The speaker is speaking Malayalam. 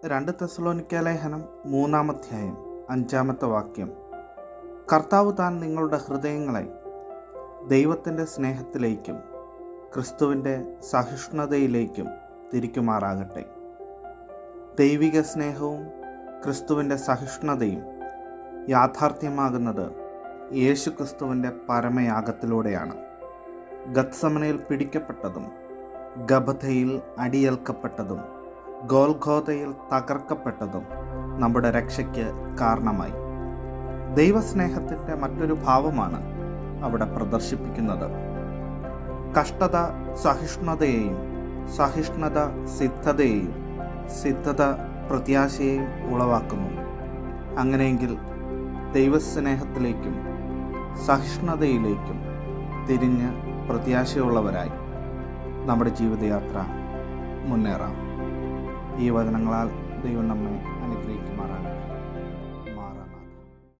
2 തെസ്സലോനിക്യ ലേഖനം 3-ാം അധ്യായം 5-ാമത്തെ വാക്യം. കർത്താവ് താൻ നിങ്ങളുടെ ഹൃദയങ്ങളെ ദൈവത്തിൻ്റെ സ്നേഹത്തിലേക്കും ക്രിസ്തുവിൻ്റെ സഹിഷ്ണുതയിലേക്കും തിരിക്കുമാറാകട്ടെ. ദൈവിക സ്നേഹവും ക്രിസ്തുവിൻ്റെ സഹിഷ്ണുതയും യാഥാർത്ഥ്യമാകുന്നത് യേശു ക്രിസ്തുവിൻ്റെ പരമയാഗത്തിലൂടെയാണ്. ഗത്സമനയിൽ പിടിക്കപ്പെട്ടതും ഗബഥയിൽ അടിയേൽക്കപ്പെട്ടതും ഗോൽഗോഥയിൽ തകർക്കപ്പെട്ടതും നമ്മുടെ രക്ഷയ്ക്ക് കാരണമായി. ദൈവസ്നേഹത്തിൻ്റെ മറ്റൊരു ഭാവമാണ് അവിടെ പ്രദർശിപ്പിക്കുന്നത്. കഷ്ടത സഹിഷ്ണുതയെയും, സഹിഷ്ണുത സിദ്ധതയെയും, സിദ്ധത പ്രത്യാശയെയും ഉളവാക്കുന്നു. അങ്ങനെയെങ്കിൽ ദൈവസ്നേഹത്തിലേക്കും സഹിഷ്ണുതയിലേക്കും തിരിഞ്ഞ് പ്രത്യാശയുള്ളവരായി നമ്മുടെ ജീവിതയാത്ര മുന്നേറാം. ഈ വചനങ്ങളാൽ ദൈവം നമ്മെ അനുഗ്രഹിക്കുമാറാകട്ടെ. മാറാം.